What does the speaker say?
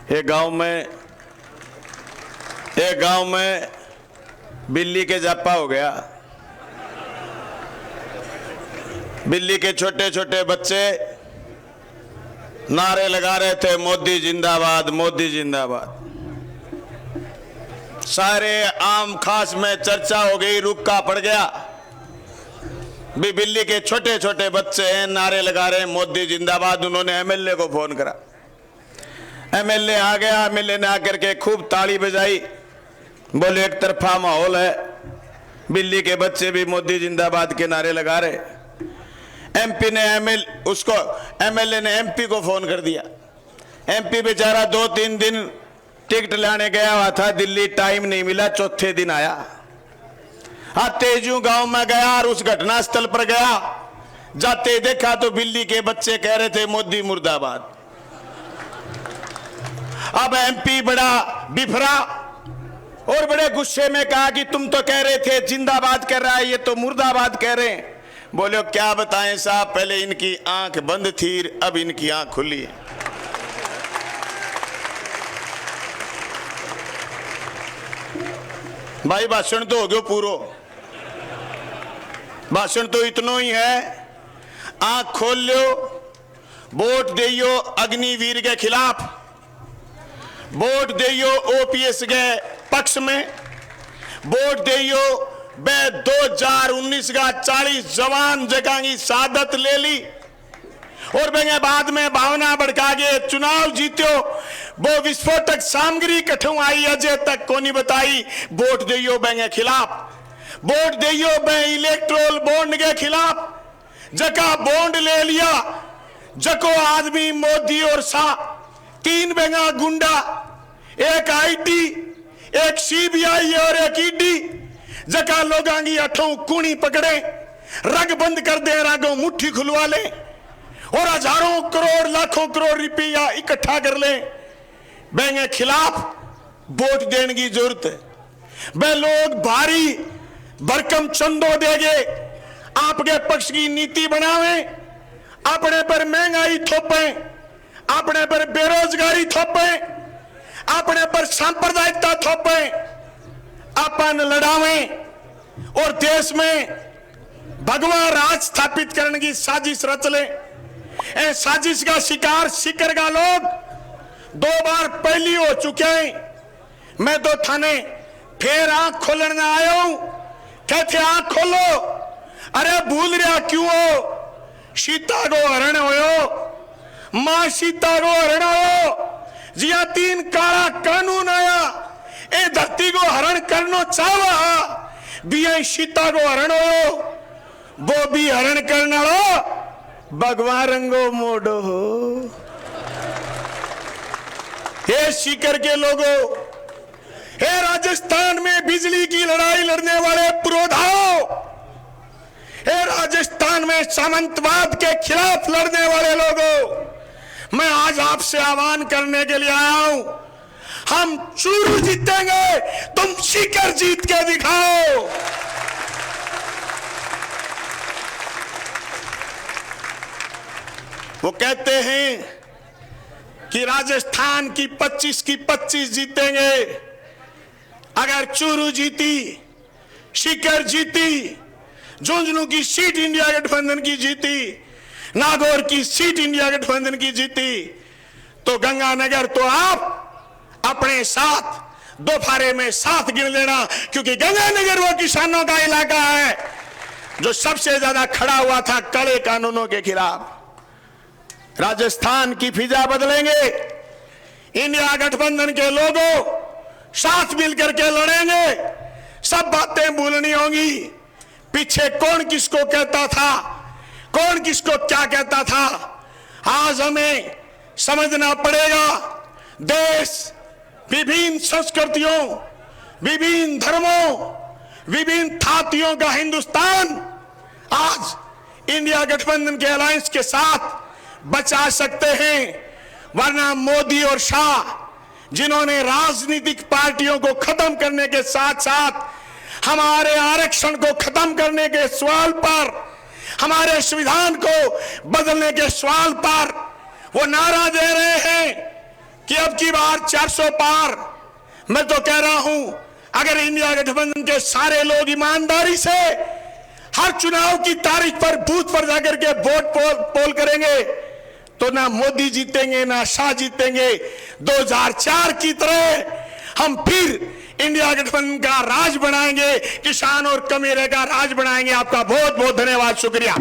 एक गांव में बिल्ली के जापा हो गया। बिल्ली के छोटे छोटे बच्चे नारे लगा रहे थे, मोदी जिंदाबाद, मोदी जिंदाबाद। सारे आम खास में चर्चा हो गई, रुक्का पड़ गया। बिल्ली के छोटे छोटे बच्चे हैं, नारे लगा रहे हैं मोदी जिंदाबाद। उन्होंने एमएलए को फोन करा, एमएलए आ गया। एमएलए ने आकर के खूब ताली बजाई, बोले एक तरफा माहौल है, बिल्ली के बच्चे भी मोदी जिंदाबाद के नारे लगा रहे। एमपी ने एमएलए ने एमपी को फोन कर दिया। एमपी बेचारा 2-3 दिन टिकट लाने गया हुआ था दिल्ली, टाइम नहीं मिला, चौथे दिन आया। तेजू गांव में गया और उस घटना स्थल पर गया। जाते देखा तो बिल्ली के बच्चे कह रहे थे मोदी मुर्दाबाद। अब एमपी बड़ा बिफरा और बड़े गुस्से में कहा कि तुम तो कह रहे थे जिंदाबाद कर रहा है, ये तो मुर्दाबाद कह रहे हैं। बोले क्या बताएं साहब, पहले इनकी आंख बंद थी, अब इनकी आंख खुली है। भाई भाषण तो हो गयो पूरो, भाषण तो इतना ही है। आंख खोल लो, वोट दियो अग्निवीर के खिलाफ, वोट दियो ओपीएस के पक्ष में, वोट दियो 2019 का 40 जवान जगह की शहादत ले ली और बाद में भावना भड़का के चुनाव जीत्यो। वो विस्फोटक सामग्री कठों आई अजय तक को नहीं बताई। वोट दियो बेंगे खिलाफ, वोट दियो बे इलेक्ट्रोल बॉन्ड के खिलाफ। जका बॉन्ड ले लिया, जको आदमी मोदी और शाह, 3 बेंगा गुंडा, एक आईटी, एक सीबीआई और एक ईडी, जका लोगां की अठों कुणी पकड़े, रग बंद कर दे, रागों मुट्ठी खुलवा ले और हजारों करोड़ लाखों करोड़ रुपया इकट्ठा कर ले। बेंगे खिलाफ वोट देने की जरूरत है। वे लोग भारी भरकम चंदो देंगे, आपके पक्ष की नीति बनावे, अपने पर महंगाई थोपे, अपने पर बेरोजगारी थोपे, अपने पर सांप्रदायिकता थोपे, अपन लड़ावे और देश में भगवा राज स्थापित करने की साजिश रच ले। इस साजिश का शिकार सिकर का लोग 2 बार पहली हो चुके हैं। मैं तो थाने फिर आंख खोलने आया हूं, कहते आंख खोलो। अरे भूल रहा क्यों हो, सीता को हरण हो, मां सीता को हरण हो। जिया 3 काला कानून आया, ए धरती को हरण करना चाहवा, बिया सीता को हरण हो, वो भी हरण करना हो, भगवान रंगो मोडो हो। हे सीकर के लोगों, हे राजस्थान में बिजली की लड़ाई लड़ने वाले पुरोधाओं, हे राजस्थान में सामंतवाद के खिलाफ लड़ने वाले लोगों, मैं आज आपसे आह्वान करने के लिए आया हूं। हम चूरू जीतेंगे, तुम सीकर जीत के दिखाओ। वो कहते हैं कि राजस्थान की 25 की 25 जीतेंगे। अगर चूरू जीती, सीकर जीती, झुंझुनू की सीट इंडिया गठबंधन की जीती, नागौर की सीट इंडिया गठबंधन की जीती, तो गंगानगर तो आप अपने साथ दोफारे में साथ गिन लेना, क्योंकि गंगानगर वो किसानों का इलाका है जो सबसे ज्यादा खड़ा हुआ था कड़े कानूनों के खिलाफ। राजस्थान की फिजा बदलेंगे, इंडिया गठबंधन के लोगों साथ मिलकर के लड़ेंगे। सब बातें भूलनी होंगी, पीछे कौन किसको कहता था, कौन किसको क्या कहता था। आज हमें समझना पड़ेगा, देश विभिन्न संस्कृतियों, विभिन्न धर्मों, विभिन्न थातियों का हिंदुस्तान आज इंडिया गठबंधन के अलायंस के साथ बचा सकते हैं। वरना मोदी और शाह, जिन्होंने राजनीतिक पार्टियों को खत्म करने के साथ साथ हमारे आरक्षण को खत्म करने के सवाल पर, हमारे संविधान को बदलने के सवाल पर वो नारा दे रहे हैं कि अब की बार 400 पार। मैं तो कह रहा हूं, अगर इंडिया गठबंधन के सारे लोग ईमानदारी से हर चुनाव की तारीख पर बूथ पर जाकर के वोट पोल करेंगे तो ना मोदी जीतेंगे ना शाह जीतेंगे। 2004 की तरह हम फिर इंडिया गठबंधन का राज बनाएंगे, किसान और कमेरे का राज बनाएंगे। आपका बहुत बहुत धन्यवाद, शुक्रिया।